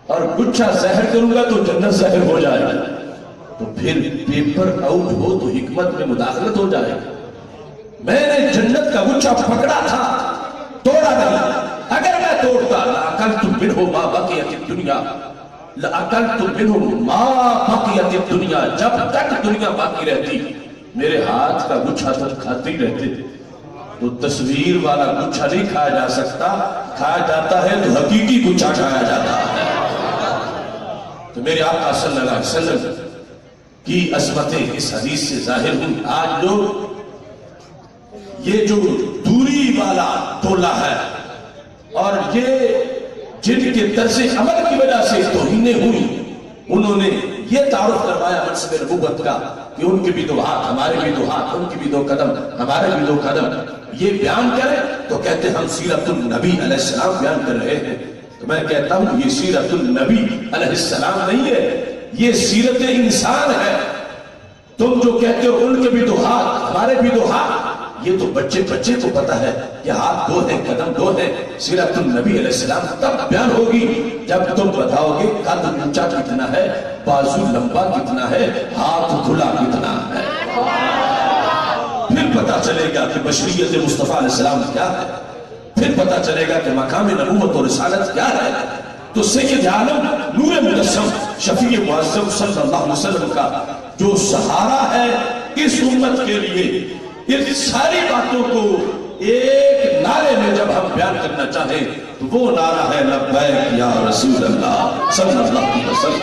اور گچھا زہر کروں گا تو جنت زہر ہو جائے گا تو پھر پیپر آؤٹ ہو تو حکمت میں مداخلت ہو جائے گا. میں نے جنت کا گچھا پکڑا تھا توڑا نہیں. اگر میں توڑتا لأکلت منہ ما بقیت الدنیا لأکلت منہ ما بقیت الدنیا جب تک دنیا باقی رہتی میرے ہاتھ کا گچھا تک کھاتے ہی رہتے تھے. تو تصویر والا گچھا نہیں کھایا جا سکتا کھایا جاتا ہے تو حقیقی گچھا کھایا جاتا ہے. تو میرے آقا صلی اللہ علیہ وسلم کی عظمتیں اس حدیث سے ظاہر ہوئی. آج لوگ یہ جو دوری والا ٹولہ ہے اور یہ جن کے طرز عمل کی وجہ سے توہینیں ہوئی انہوں نے یہ تعارف کروایا منصب نبوت کا کہ ان کے بھی دو ہاتھ ہمارے بھی دو ہاتھ ان کی بھی دو قدم ہمارے بھی دو قدم. یہ بیان کریں تو کہتے ہم سیرت النبی علیہ السلام بیان کر رہے ہیں. تو میں کہتا ہوں یہ سیرت النبی علیہ السلام نہیں ہے یہ سیرت انسان ہے. تم جو کہتے ہو ان کے بھی دو ہاتھ ہمارے بھی دو ہاتھ یہ تو بچے کو پتا ہے کہ ہاتھ دو ہیں قدم دو ہیں. سیرت النبی علیہ السلام تب بیان ہوگی جب تم بتاؤ گے قد اونچا کتنا ہے بازو لمبا کتنا ہے ہاتھ کھلا کتنا ہے. پھر پتا چلے گا کہ بشریت مصطفیٰ علیہ السلام کیا ہے. پھر پتا چلے گا کہ مقام نبوت اور رسالت کیا ہے. تو سید عالم نور مجسم شفیع معظم صلی اللہ علیہ وسلم کا جو سہارا ہے اس امت کے لیے اس ساری باتوں کو ایک نعرے میں جب ہم بیان کرنا چاہیں تو وہ نعرہ ہے لبیک یا رسول اللہ صلی اللہ علیہ وسلم.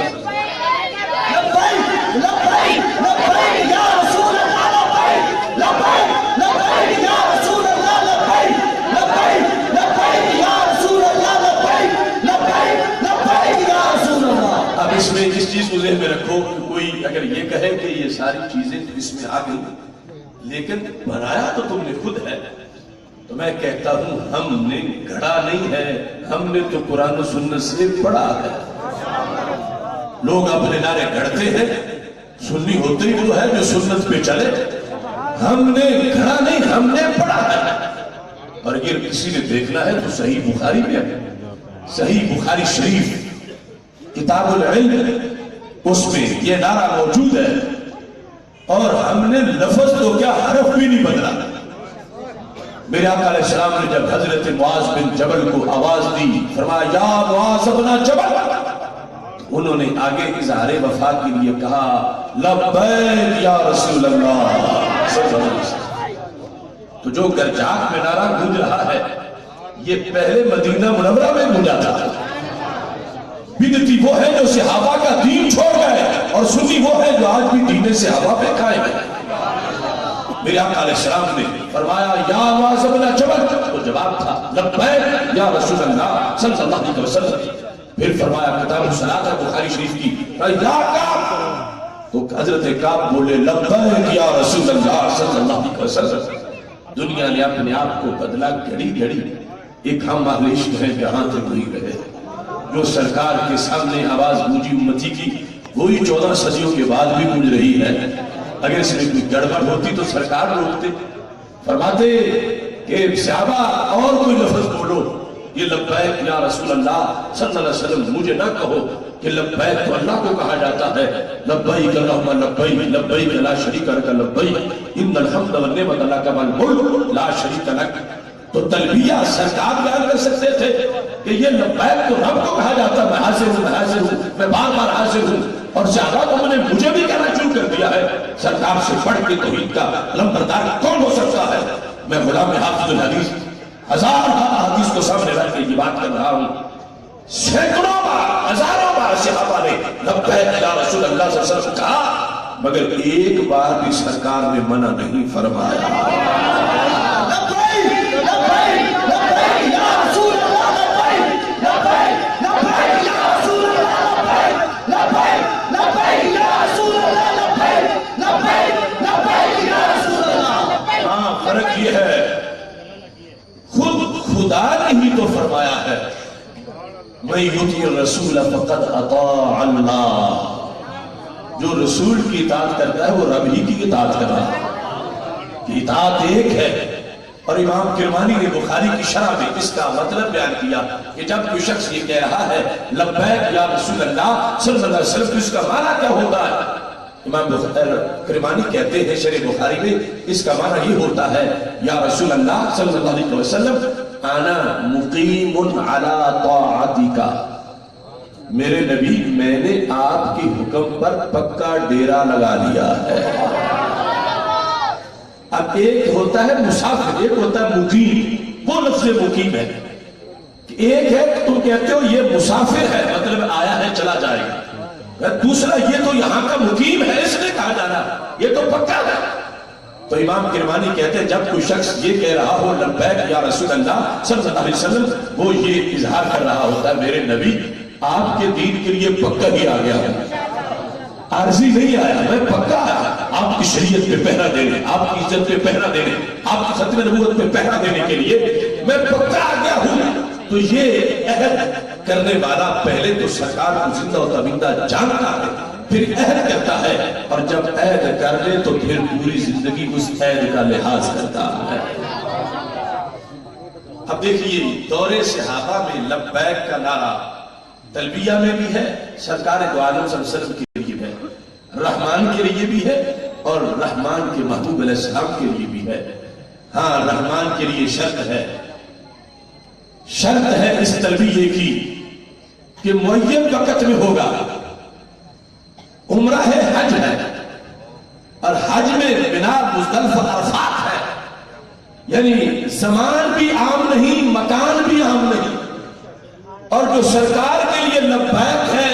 لبیک لبیک لبیک یا رسول اللہ لبیک لبیک لبیک یا رسول اللہ لبیک لبیک لبیک یا رسول اللہ لبیک لبیک لبیک یا رسول اللہ. اب اس میں اس چیز کو ذہن میں رکھو کہ کوئی اگر یہ کہے کہ یہ ساری چیزیں تو اس میں آ گئی لیکن بنایا تو تم نے خود ہے. تو میں کہتا ہوں ہم نے گھڑا نہیں ہے ہم نے تو قرآن و سنت سے پڑھا ہے. لوگ اپنے نعرے گھڑتے ہیں سنی ہوتے ہی وہ ہے جو سنت پہ چلے. ہم نے گھڑا نہیں ہم نے پڑھا ہے. اور اگر کسی نے دیکھنا ہے تو صحیح بخاری میں ہے صحیح بخاری شریف کتاب العلم اس میں یہ نعرہ موجود ہے اور ہم نے لفظ تو کیا حرف بھی نہیں بدلا. میرے آقا علیہ السلام نے جب حضرت معاذ بن جبل کو آواز دی فرمایا یا معاذ بن جبل انہوں نے آگے اظہار وفا کے لیے کہا لبیک یا رسول اللہ صلی اللہ علیہ وسلم. تو جو گرجاک میں نعرہ گونج رہا ہے یہ پہلے مدینہ منورہ میں گونجا تھا. بدعتی وہ ہے جو صحابہ کا دین چھوڑ گئے اور سنی وہ ہے جو آج بھی دین صحابہ پہ قائم ہے. میرے آقا علیہ السلام نے فرمایا یا معاذ بن جبل تو جواب تھا لبیک یا رسول اللہ صلی اللہ علیہ وسلم. پھر فرمایا کتاب الصلاۃ بخاری شریف کی یا کعب تو حضرت کعب بولے لبیک یا رسول اللہ صلی اللہ علیہ وسلم. دنیا نے اپنے آپ کو بدلا گھڑی گھڑی. ایک ہم اہل عشق ہیں جہاں تک وہی رہے جو سرکار کے سامنے آواز گونجی امتی کی وہی 14 صدیوں کے بعد بھی گونج رہی ہے. اگر اس میں کوئی گڑبڑ ہوتی تو سرکار روکتے فرماتے کہ صحابہ اور کوئی لفظ بولو یہ لبیک یا رسول اللہ صلی اللہ علیہ وسلم مجھے نہ کہو کہ لبیک تو اللہ کو کہا جاتا ہے لبیک اللہم لبیک لبیک لا شریک لک لبیک ان الحمد والنعمت لک والملک لا شریک لک. تو تلبیہ سرکار بیان کر سکتے تھے کہ یہ لبیک تو رب کو کہا جاتا ہے میں حاضر ہوں میں بار بار حاضر ہوں. اور زیادہ تو نے مجھے بھی کہنا شروع کر دیا ہے سرکار سے پڑھ کے توحید کا لمبردار کون ہو سکتا ہے. میں غلام حافظ الحدیث 1000 حدیث کو سامنے رکھ کے یہ بات کر رہا ہوں. سینکڑوں بار ہزاروں بار صحابہ نے لبیک یا رسول اللہ صلی اللہ علیہ وسلم کہا، مگر ایک بار بھی سرکار نے منع نہیں فرمایا. لبیک لبیک لبیک یا رسول اللہ، لبیک لبیک لبیک یا رسول اللہ، لبیک لبیک یا رسول اللہ، لبیک لبیک لبیک یا رسول اللہ. ہاں، فرق یہ ہے خود خدا نے ہی تو فرمایا ہے میں یطیع الرسول فقد اطاع اللہ. جو رسول کی اطاعت کرتا ہے وہ رب ہی کی اطاعت کر رہا ہے کہ اطاعت ایک ہے. اور امام کرمانی نے بخاری کی شرح میں اس کا مطلب بیان کیا کہ جب کوئی شخص یہ کہہ رہا ہے لبیک یا رسول اللہ صلی اللہ علیہ وسلم، تو اس کا معنی کیا ہوتا ہے؟ امام کرمانی کہتے ہیں شرح بخاری میں اس کا معنی یہ ہوتا ہے یا رسول اللہ صلی اللہ علیہ وسلم انا مقیم علی طاعتک، میرے نبی میں نے آپ کی حکم پر پکا ڈیرا لگا لیا ہے. اب ایک ہوتا ہے مسافر، ایک ہوتا ہے مقیم. وہ لفظ مقیم ہے. ایک ہے تم کہتے ہو یہ مسافر ہے، مطلب آیا ہے چلا جائے گا. دوسرا یہ تو یہاں کا مقیم ہے، اس نے کہا جانا یہ تو پکا ہے. تو امام کرمانی کہتے ہیں جب کوئی شخص یہ کہہ رہا ہو لبیک یا رسول اللہ صلی اللہ علیہ وسلم، وہ یہ اظہار کر رہا ہوتا ہے میرے نبی آپ کے دین کے لیے پکا ہی آ گیا ہے، عارضی نہیں آیا، میں پکا آیا آپ کی شریعت پہ پہرا دینے، آپ کی عزت پہ پہرا دینے، آپ کی ختم نبوت پہ پہرا دینے کے لیے میں پکا آ گیا ہوں. تو یہ عہد کرنے والا پہلے تو سرکار کو زندہ و تابندہ جانتا ہے، پھر عہد کرتا ہے، اور جب عہد کر لے تو پھر پوری زندگی اس عہد کا لحاظ کرتا ہے. اب دیکھیے دور صحابہ میں لبیک کا نعرہ تلبیہ میں بھی ہے، سرکار دو عالم صلی اللہ علیہ وسلم کے لیے ہے، رحمان کے لیے بھی ہے، اور رحمان کے محبوب علیہ السلام کے لیے بھی ہے. ہاں، رحمان کے لیے شرط ہے اس تلبیہ کی کہ معین وقت میں ہوگا. عمرہ ہے، حج ہے، اور حج میں بنا مزدلفہ عرفات ہے، یعنی زمان بھی عام نہیں، مکان بھی عام نہیں. اور جو سرکار کے لیے لبیک ہے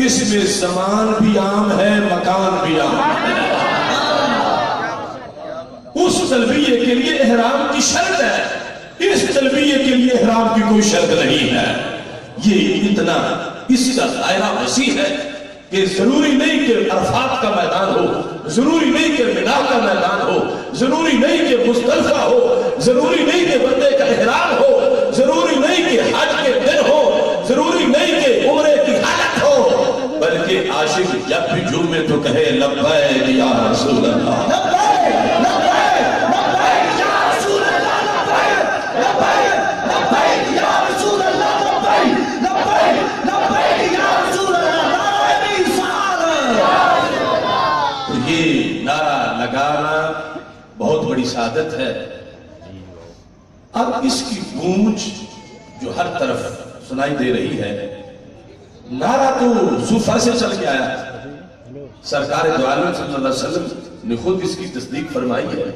اس میں زمان بھی عام ہے، مکان بھی عام ہے. اس تلبیہ کے لیے احرام کی شرط ہے، اس تلبیہ کے لیے احرام کی کوئی شرط نہیں ہے. یہ اتنا اس کا دائرہ وسیع ہے کہ ضروری نہیں کہ عرفات کا میدان ہو، ضروری نہیں کہ منا کا میدان ہو، ضروری نہیں کہ مزدلفہ ہو، ضروری نہیں کہ بندے کا احرام ہو، ضروری نہیں کہ حج کے دن ہو، ضروری نہیں کہ عمرے کی حالت ہو، بلکہ عاشق جب بھی جھومے تو کہے لبیک یا رسول اللہ، لبیک لبیک لبیک یا رسول اللہ، لبیک لبیک لبیک یا رسول اللہ، لبیک لبیک لبیک یا رسول اللہ. نعرہ رسالت. تو یہ نعرہ لگانا بہت بڑی سعادت ہے. اب اس کی گونج جو ہر طرف سنائی دے رہی ہے، نعرہ تو صوفہ سے چل کے آیا. سرکار دو عالم صلی اللہ علیہ وسلم نے خود اس کی تصدیق فرمائی ہے.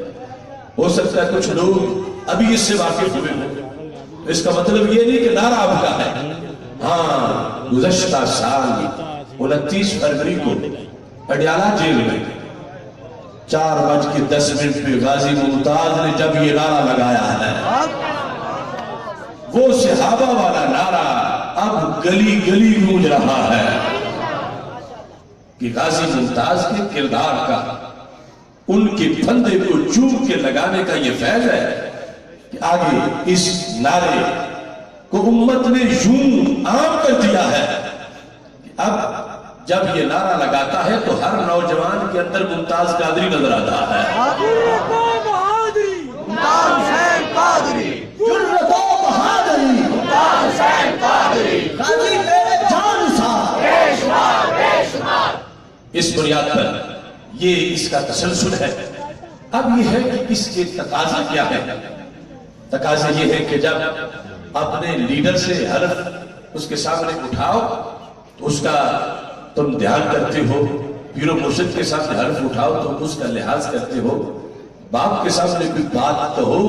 ہو سکتا ہے کچھ لوگ ابھی اس سے واقف ہوئے ہوں، اس کا مطلب یہ نہیں کہ نعرہ آپ کا ہے. ہاں، گزشتہ سال 29 فروری کو اڈیالہ جیل میں 4:10 پہ غازی ممتاز نے جب یہ نعرہ لگایا ہے، وہ صحابہ والا نعرہ اب گلی گلی گونج رہا ہے کہ غازی ممتاز کے کردار کا، ان کے پھندے کو چوم کے لگانے کا یہ فیض ہے کہ آگے اس نعرے کو امت نے یوں عام کر دیا ہے کہ اب جب یہ نعرہ لگاتا ہے تو ہر نوجوان کے اندر ممتاز قادری نظر آتا ہے. ممتاز حسین قادری، جرت و بہادری، ممتاز حسین قادری، غازی تیرے جان سا بے شمار بے شمار. اس بنیاد پر یہ اس کا تسلسل ہے. اب یہ ہے کہ اس کے تقاضا کیا ہے. تقاضا یہ ہے کہ جب اپنے لیڈر سے حلف اس کے سامنے اٹھاؤ تو اس کا تم دھیان کرتے ہو، پیر و مرشد کے سامنے حلف اٹھاؤ تو اس کا لحاظ کرتے ہو، باپ کے سامنے کوئی بات تو ہو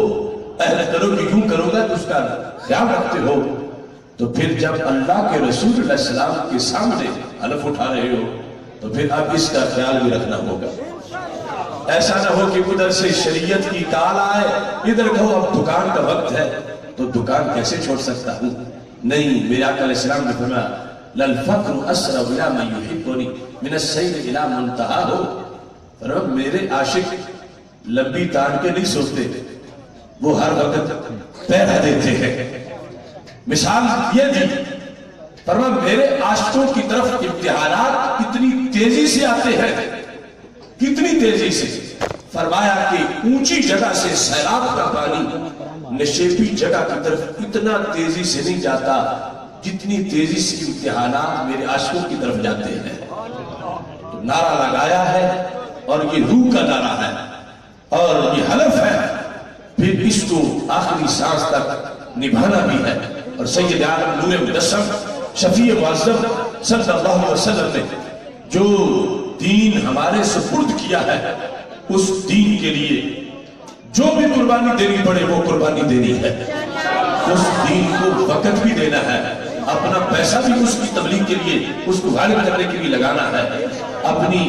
اہل کرو کہ یوں کرو گا تو اس کا خیال رکھتے ہو، تو پھر جب اللہ کے رسول علیہ السلام کے سامنے حلف اٹھا رہے ہو تو پھر اب اس کا خیال بھی رکھنا ہوگا۔ ایسا نہ ہو کہ ادھر سے شریعت کی کال آئے، ادھر کہو اب دکان کا وقت ہے تو دکان کیسے چھوڑ سکتا ہوں؟ نہیں، میرے آقا علیہ السلام نے فرمایا للفقر اسرع الى من يحبني من السير الى منتهاه، فرمایا میرے عاشق لمبی تان کے نہیں سوچتے، وہ ہر وقت پہرا دیتے ہیں۔ مثال یہ دی، فرمایا میرے عاشقوں کی طرف امتحانات کتنی تیزی سے آتے ہیں، کتنی تیزی سے، فرمایا کہ اونچی جگہ سے سیلاب کا پانی نشیبی جگہ کی طرف اتنا تیزی سے نہیں جاتا جتنی تیزی سے امتحانات میرے عاشقوں کی طرف جاتے ہیں۔ تو نعرہ لگایا ہے اور یہ روح کا نعرہ ہے اور یہ حلف ہے، پھر اس کو آخری سانس تک نبھانا بھی ہے۔ اور سید عالم نور مجسم شفیع معظم صلی اللہ علیہ وسلم نے جو دین ہمارے سپرد کیا ہے، اس دین کے لیے جو بھی قربانی دینی پڑے وہ قربانی دینی ہے۔ اس دین کو وقت بھی دینا ہے، اپنا پیسہ بھی اس کی تبلیغ کے لیے، اس کو غالب کرنے کے لیے لگانا ہے، اپنی